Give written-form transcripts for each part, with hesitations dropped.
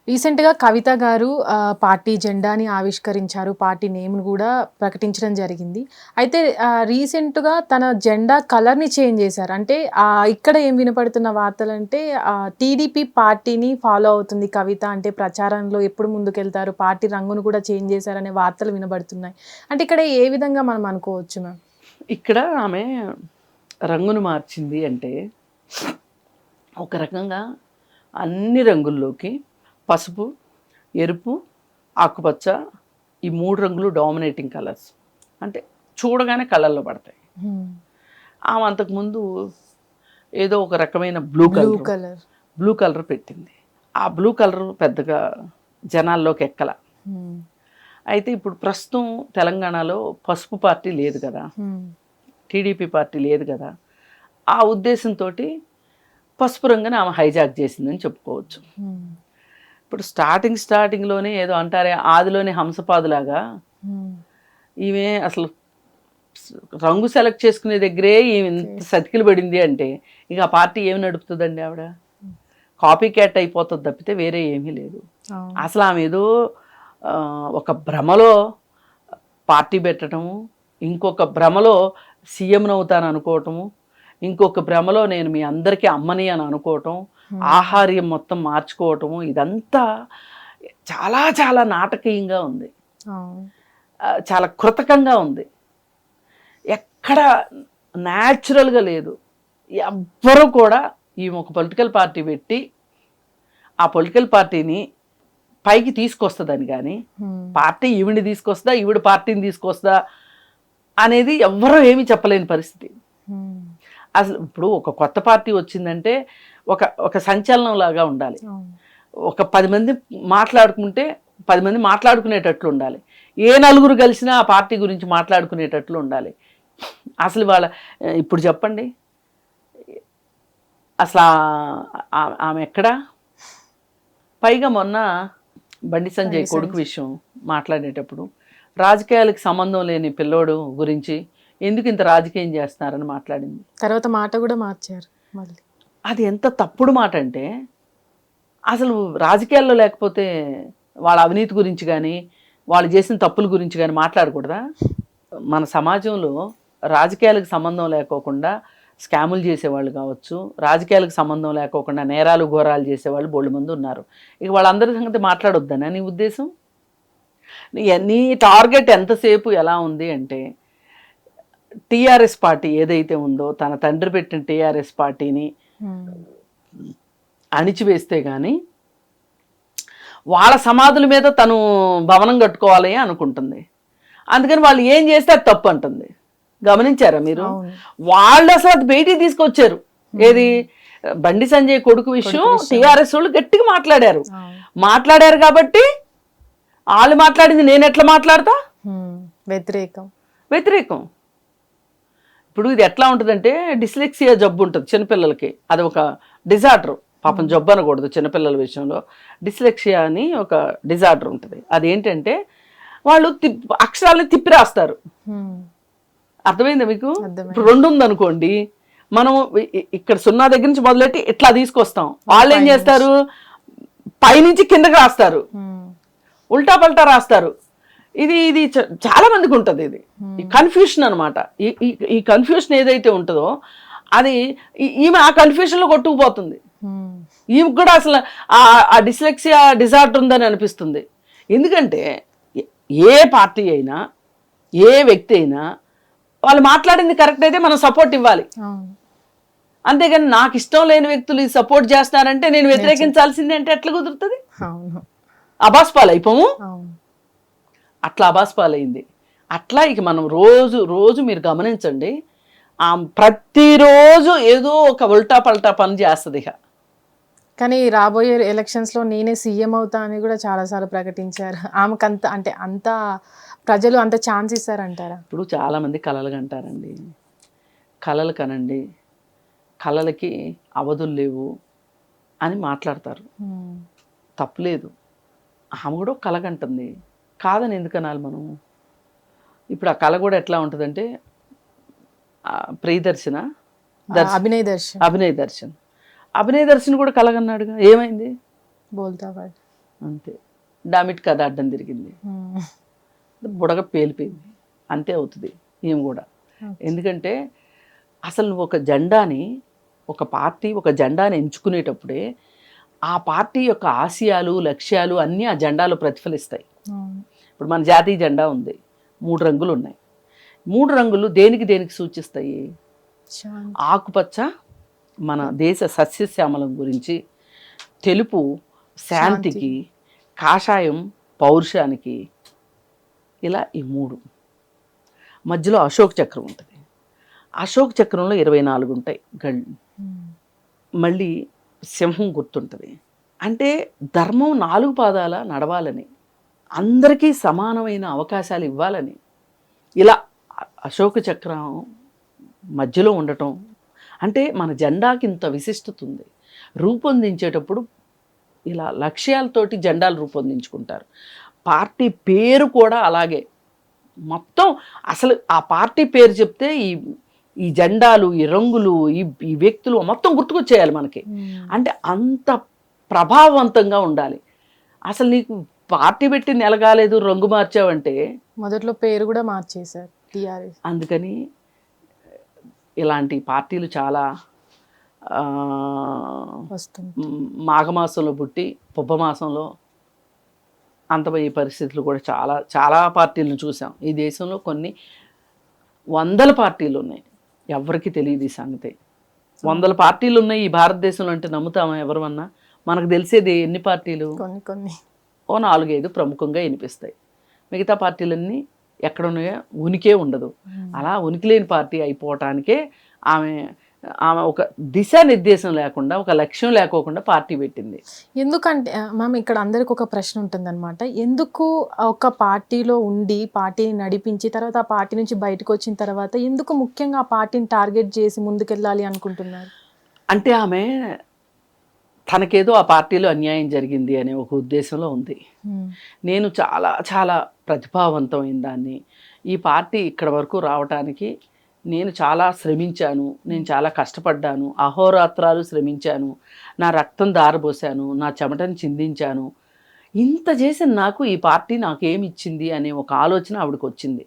రీసెంట్‌గా కవిత గారు పార్టీ జెండాని ఆవిష్కరించారు. పార్టీ నేమ్‌ని గూడా ప్రకటించడం జరిగింది. అయితే రీసెంట్‌గా తన జెండా కలర్‌ని చేంజ్ చేశారు. అంటే ఇక్కడ ఏం వినపడుతున్న వార్తలంటే టీడీపీ పార్టీని ఫాలో అవుతుంది కవిత. అంటే ప్రచారంలో ఎప్పుడు ముందుకెళ్తారు, పార్టీ రంగును కూడా చేంజ్ చేశారనే వార్తలు వినబడుతున్నాయి. అంటే ఇక్కడ ఏ విధంగా మనం అనుకోవచ్చు మ్యామ్? ఇక్కడ ఆమె రంగును మార్చింది అంటే ఒక రకంగా అన్ని రంగుల్లోకి పసుపు, ఎరుపు, ఆకుపచ్చ ఈ 3 రంగులు డామినేటింగ్ కలర్స్. అంటే చూడగానే కళ్ళల్లో పడతాయి. ఆమె అంతకుముందు ఏదో ఒక రకమైన బ్లూ కలర్ పెట్టింది. ఆ బ్లూ కలర్ పెద్దగా జనాల్లోకి ఎక్కల. అయితే ఇప్పుడు ప్రస్తుతం తెలంగాణలో పసుపు పార్టీ లేదు కదా, టీడీపీ పార్టీ లేదు కదా, ఆ ఉద్దేశంతో పసుపు రంగుని ఆమె హైజాక్ చేసిందని చెప్పుకోవచ్చు. ఇప్పుడు స్టార్టింగ్లోనే ఏదో అంటారే ఆదిలోనే హంసపాదులాగా ఈమె అసలు రంగు సెలెక్ట్ చేసుకునే దగ్గరే ఈమె ఇంత సతికిలు పడింది అంటే ఇక ఆ పార్టీ ఏమి నడుపుతుందండి? ఆవిడ కాపీ క్యాట్ అయిపోతుంది తప్పితే వేరే ఏమీ లేదు. అసలు ఆమె ఏదో ఒక భ్రమలో పార్టీ పెట్టడము, ఇంకొక భ్రమలో సీఎంను అవుతాను అనుకోవటము, ఇంకొక భ్రమలో నేను మీ అందరికీ అమ్మని అని అనుకోవటం, ఆహార్యం మొత్తం మార్చుకోవటము, ఇదంతా చాలా చాలా నాటకీయంగా ఉంది, చాలా కృతకంగా ఉంది, ఎక్కడ న్యాచురల్గా లేదు. ఎవ్వరూ కూడా ఈమె ఒక పొలిటికల్ పార్టీ పెట్టి ఆ పొలిటికల్ పార్టీని పైకి తీసుకొస్తుందని కానీ పార్టీ ఈవిడిని తీసుకొస్తా ఈవిడ పార్టీని తీసుకొస్తా అనేది ఎవ్వరూ ఏమీ చెప్పలేని పరిస్థితి. అసలు ఇప్పుడు ఒక కొత్త పార్టీ వచ్చిందంటే ఒక సంచలనం లాగా ఉండాలి. ఒక 10 మంది మాట్లాడుకుంటే 10 మంది మాట్లాడుకునేటట్లు ఉండాలి. ఏ నలుగురు కలిసినా ఆ పార్టీ గురించి మాట్లాడుకునేటట్లు ఉండాలి. అసలు ఇప్పుడు చెప్పండి, అసలు ఆమె ఎక్కడా? పైగా మొన్న బండి సంజయ్ కొడుకు విషయం మాట్లాడేటప్పుడు రాజకీయాలకు సంబంధం లేని పిల్లోడు గురించి ఎందుకు ఇంత రాజకీయం చేస్తున్నారని మాట్లాడింది. తర్వాత మాట కూడా మార్చారు మళ్ళీ. అది ఎంత తప్పుడు మాట అంటే, అసలు రాజకీయాల్లో లేకపోతే వాళ్ళ అవినీతి గురించి కానీ వాళ్ళు చేసిన తప్పుల గురించి కానీ మాట్లాడకూడదా? మన సమాజంలో రాజకీయాలకు సంబంధం లేకోకుండా స్కాములు చేసేవాళ్ళు కావచ్చు, రాజకీయాలకు సంబంధం లేకోకుండా నేరాలు ఘోరాలు చేసేవాళ్ళు బోల్డ్ మంది ఉన్నారు. ఇక వాళ్ళందరి సంగతి మాట్లాడొద్దనా నీ ఉద్దేశం? నీ టార్గెట్ ఎంతసేపు ఎలా ఉంది అంటే, టీఆర్ఎస్ పార్టీ ఏదైతే ఉందో తన తండ్రి పెట్టిన టీఆర్ఎస్ పార్టీని అణిచివేస్తే కానీ వాళ్ళ సమాధుల మీద తను భవనం కట్టుకోవాలి అనుకుంటుంది. అందుకని వాళ్ళు ఏం చేస్తే అది తప్పు అంటుంది. గమనించారా మీరు? వాళ్ళు అసలు అది బయటికి తీసుకొచ్చారు. ఏది బండి సంజయ్ కొడుకు విషయం టీఆర్ఎస్ వాళ్ళు గట్టిగా మాట్లాడారు కాబట్టి వాళ్ళు మాట్లాడింది నేను ఎట్లా మాట్లాడతా? వ్యతిరేకం. ఇప్పుడు ఇది ఎట్లా ఉంటుందంటే, డిస్లెక్సియా జబ్బు ఉంటుంది చిన్నపిల్లలకి, అది ఒక డిజార్డర్. పాపం జబ్బు అనకూడదు చిన్నపిల్లల విషయంలో. డిస్లెక్సియా అని ఒక డిజార్డర్ ఉంటుంది. అదేంటంటే వాళ్ళు అక్షరాలని తిప్పి రాస్తారు. అర్థమైందా మీకు? ఇప్పుడు 2 ఉందనుకోండి, మనం ఇక్కడ 0 దగ్గర నుంచి మొదలెట్టి ఇట్లా తీసుకొస్తాం. వాళ్ళు ఏం చేస్తారు? పైనుంచి కిందకి రాస్తారు, ఉల్టా పల్టా రాస్తారు. ఇది చాలా మందికి ఉంటుంది. ఇది కన్ఫ్యూషన్ అనమాట. ఈ కన్ఫ్యూషన్ ఏదైతే ఉంటుందో అది ఈమె ఆ కన్ఫ్యూషన్లో కొట్టుకుపోతుంది. ఈమె కూడా అసలు ఆ డిస్లెక్సియా డిజార్డర్ ఉందని అనిపిస్తుంది. ఎందుకంటే ఏ పార్టీ అయినా ఏ వ్యక్తి అయినా వాళ్ళు మాట్లాడింది కరెక్ట్ అయితే మనం సపోర్ట్ ఇవ్వాలి. అంతేగాని నాకు ఇష్టం లేని వ్యక్తులు ఇది సపోర్ట్ చేస్తారంటే నేను వ్యతిరేకించాల్సిందే అంటే ఎట్లా కుదురుతుంది? అబాస్పాలు అయిపోము. అట్లా అబాస్పాలైంది. అట్లా ఇక మనం రోజు మీరు గమనించండి, ప్రతిరోజు ఏదో ఒక ఉల్టా పల్టా పని చేస్తుంది. ఇక కానీ రాబోయే ఎలక్షన్స్లో నేనే సీఎం అవుతా అని కూడా చాలాసార్లు ప్రకటించారు. ఆమెకు అంత ప్రజలు అంత ఛాన్స్ ఇస్తారంటారా? ఇప్పుడు చాలామంది కలలు కంటారండి. కలలు కనండి, కలలకి అవధులు లేవు అని మాట్లాడతారు. తప్పులేదు. ఆమె కూడా కల కంటుంది, కాదని ఎందుకనాలి మనం? ఇప్పుడు ఆ కళ కూడా ఎట్లా ఉంటుందంటే, ప్రియదర్శన అభినయ్ దర్శన్ కూడా కలగన్నాడుగా. ఏమైంది? బోల్తా అంతే. డామిట్ కథ అడ్డం తిరిగింది, బుడగ పేలిపోయింది, అంతే అవుతుంది ఏం కూడా. ఎందుకంటే అసలు నువ్వు ఒక జెండాని, ఒక పార్టీ ఒక జెండాని ఎంచుకునేటప్పుడే ఆ పార్టీ యొక్క ఆశయాలు లక్ష్యాలు అన్నీ ఆ జెండాలో ప్రతిఫలిస్తాయి. ఇప్పుడు మన జాతీయ జెండా ఉంది, 3 రంగులు ఉన్నాయి. 3 రంగులు దేనికి దేనికి సూచిస్తాయి? ఆకుపచ్చ మన దేశ సస్యశ్యామలం గురించి, తెలుపు శాంతికి, కాషాయం పౌరుషానికి, ఇలా ఈ 3. మధ్యలో అశోక్ చక్రం ఉంటుంది. అశోక్ చక్రంలో 24 ఉంటాయి గళ్ళు. మళ్ళీ సింహం గుర్తుంటుంది. అంటే ధర్మం 4 పాదాల నడవాలని, అందరికీ సమానమైన అవకాశాలు ఇవ్వాలని, ఇలా అశోక చక్రం మధ్యలో ఉండటం. అంటే మన జెండాకి ఇంత విశిష్టత ఉంది. రూపొందించేటప్పుడు ఇలా లక్ష్యాలతోటి జెండాలు రూపొందించుకుంటారు. పార్టీ పేరు కూడా అలాగే. మొత్తం అసలు ఆ పార్టీ పేరు చెప్తే ఈ జెండాలు, ఈ రంగులు, ఈ వ్యక్తులు మొత్తం గుర్తుకొచ్చేయాలి మనకి. అంటే అంత ప్రభావవంతంగా ఉండాలి. అసలు నీకు పార్టీ పెట్టి నెలగాలేదు, రంగు మార్చావంటే మొదట్లో పేరు కూడా మార్చేశారు టీఆర్ఎస్. అందుకని ఇలాంటి పార్టీలు చాలా మాఘమాసంలో పుట్టి పుబ్బమాసంలో అంతమయ్యే పరిస్థితులు కూడా చాలా చాలా పార్టీలను చూసాం. ఈ దేశంలో కొన్ని 100 పార్టీలు ఉన్నాయి, ఎవరికి తెలియదు ఈ సంగతి. 100 పార్టీలు ఉన్నాయి ఈ భారతదేశంలో అంటే నమ్ముతామా ఎవరన్నా? మనకు తెలిసేది ఎన్ని పార్టీలు? కొన్ని ఓ 4-5 ప్రముఖంగా వినిపిస్తాయి. మిగతా పార్టీలన్నీ ఎక్కడున్నాయో ఉనికే ఉండదు. అలా ఉనికి లేని పార్టీ అయిపోవటానికే ఆమె ఒక దిశానిర్దేశం లేకుండా, ఒక లక్ష్యం లేకోకుండా పార్టీ పెట్టింది. ఎందుకంటే మ్యామ్ ఇక్కడ అందరికి ఒక ప్రశ్న ఉంటుందన్నమాట. ఎందుకు ఒక పార్టీలో ఉండి పార్టీని నడిపించి తర్వాత ఆ పార్టీ నుంచి బయటకు వచ్చిన తర్వాత ఎందుకు ముఖ్యంగా ఆ పార్టీని టార్గెట్ చేసి ముందుకెళ్ళాలి అనుకుంటున్నారు? అంటే ఆమె తనకేదో ఆ పార్టీలో అన్యాయం జరిగింది అనే ఒక ఉద్దేశంలో ఉంది. నేను చాలా చాలా ప్రతిభావంతమైన దాన్ని, ఈ పార్టీ ఇక్కడ వరకు రావటానికి నేను చాలా శ్రమించాను, నేను చాలా కష్టపడ్డాను, అహోరాత్రాలు శ్రమించాను, నా రక్తం దారబోసాను, నా చెమటను చిందించాను, ఇంత చేసిన నాకు ఈ పార్టీ నాకేమి ఇచ్చింది అనే ఒక ఆలోచన ఆవిడకి వచ్చింది.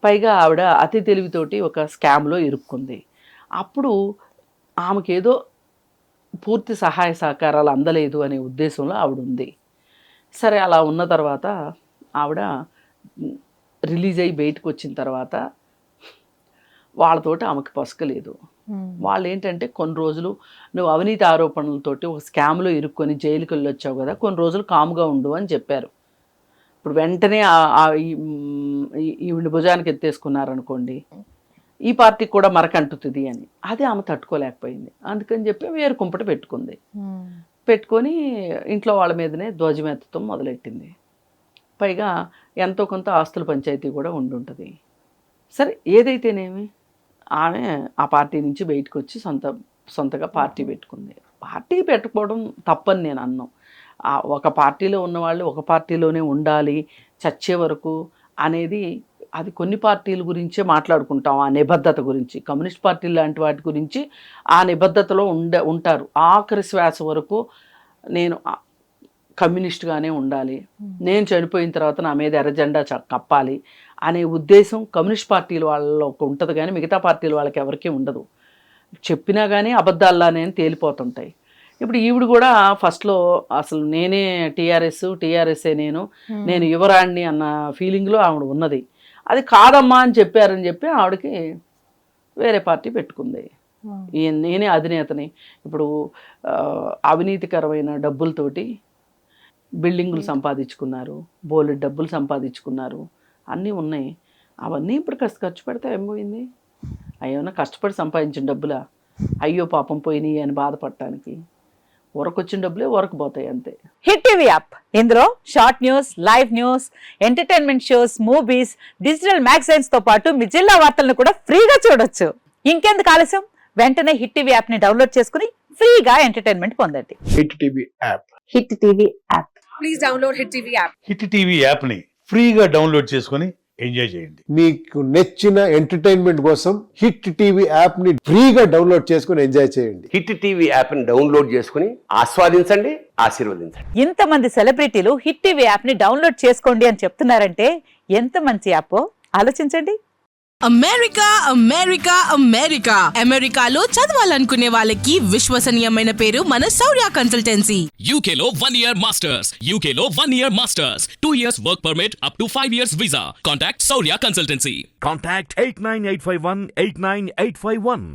పైగా ఆవిడ అతి తెలివితోటి ఒక స్కామ్లో ఇరుక్కుంది. అప్పుడు ఆమెకేదో పూర్తి సహాయ సహకారాలు అందలేదు అనే ఉద్దేశంలో ఆవిడ ఉంది. సరే, అలా ఉన్న తర్వాత ఆవిడ రిలీజ్ అయ్యి బయటకు వచ్చిన తర్వాత వాళ్ళతోటి ఆమెకు పసకలేదు. వాళ్ళు ఏంటంటే కొన్ని రోజులు నువ్వు అవినీతి ఆరోపణలతోటి ఒక స్కామ్లో ఇరుక్కొని జైలుకి వెళ్ళి వచ్చావు కదా, కొన్ని రోజులు కాముగా ఉండు అని చెప్పారు. ఇప్పుడు వెంటనే ఈవిడ భుజానికి ఎత్తేసుకున్నారనుకోండి, ఈ పార్టీకి కూడా మరకంటుతుంది అని. అదే ఆమె తట్టుకోలేకపోయింది. అందుకని చెప్పి వేరు కుంపట పెట్టుకుంది. పెట్టుకొని ఇంట్లో వాళ్ళ మీదనే ధ్వజమెత్తడం మొదలెట్టింది. పైగా ఎంతో కొంత ఆస్తుల పంచాయతీ కూడా ఉండుంటుంది. సరే, ఏదైతేనేమి ఆమె ఆ పార్టీ నుంచి బయటకు వచ్చి సొంతగా పార్టీ పెట్టుకుంది. పార్టీ పెట్టుకోవడం తప్పని నేను అన్నాను. ఒక పార్టీలో ఉన్నవాళ్ళు ఒక పార్టీలోనే ఉండాలి చచ్చే వరకు అనేది, అది కొన్ని పార్టీల గురించే మాట్లాడుకుంటాం. ఆ నిబద్ధత గురించి, కమ్యూనిస్ట్ పార్టీలు లాంటి వాటి గురించి ఆ నిబద్ధతలో ఉంటారు. ఆఖరి శ్వాస వరకు నేను కమ్యూనిస్ట్గానే ఉండాలి, నేను చనిపోయిన తర్వాత నా మీద ఎర్ర జెండా కప్పాలి అనే ఉద్దేశం కమ్యూనిస్ట్ పార్టీల వాళ్ళకి ఉంటుంది, కానీ మిగతా పార్టీల వాళ్ళకి ఎవరికీ ఉండదు. చెప్పినా కానీ అబద్ధాల్లానే తేలిపోతుంటాయి. ఇప్పుడు ఈవిడ కూడా ఫస్ట్లో అసలు నేనే టీఆర్ఎస్ఏ నేను యువరాణ్ణి అన్న ఫీలింగ్లో ఆవిడ ఉన్నది. అది కాదమ్మా అని చెప్పారని చెప్పి ఆవిడకి వేరే పార్టీ పెట్టుకుంది. నేనే అధినేతని. ఇప్పుడు అవినీతికరమైన డబ్బులతోటి బిల్డింగులు సంపాదించుకున్నారు, బోలెడు డబ్బులు సంపాదించుకున్నారు, అన్నీ ఉన్నాయి. అవన్నీ ఇప్పుడు కాస్త ఖర్చు పెడితే ఏమైపోయింది? అయ్యోనా కష్టపడి సంపాదించిన డబ్బులా? అయ్యో పాపం పోయినాయి అని బాధపడటానికి ఊరకొచ్చిన డబ్బులే ఊరకపోతాయి అంతే. హిట్ టీవీ యాప్, ఇందులో short news, live news, entertainment shows, movies, digital magazines తో పాటు మీ జిల్లా వార్తలను కూడా ఫ్రీగా చూడొచ్చు. ఇంకెందుకు ఆలస్యం, వెంటనే హిట్ టీవీ యాప్ ని డౌన్లోడ్ చేసుకుని ఫ్రీగా ఎంటర్టైన్మెంట్ పొందండి. Hit TV app. Hit TV app. Please download hit TV app. Hit TV app ని ఫ్రీగా డౌన్లోడ్ చేసుకొని ఎంజాయ్ చేయండి. మీకు నచ్చిన ఎంటర్టైన్మెంట్ కోసం హిట్ టీవీ యాప్ ని ఫ్రీగా డౌన్లోడ్ చేసుకుని ఎంజాయ్ చేయండి. హిట్ టీవీ యాప్ని డౌన్లోడ్ చేసుకుని ఆస్వాదించండి, ఆశీర్వదించండి. ఇంతమంది సెలబ్రిటీలు హిట్ టీవీ యాప్ ని డౌన్లోడ్ చేసుకోండి అని చెప్తున్నారంటే ఎంత మంచి యాప్ ఆలోచించండి. అమెరికా అమెరికా అమెరికా అమెరికాలో చదవాలనుకునే వాళ్ళకి విశ్వసనీయమైన పేరు మన శౌర్య కన్సల్టెన్సీ. UK లో 1 year masters. UK లో 1 year masters. 2 years work permit up to 5 years visa. Contact Saurya Consultancy. Contact 89851 89851.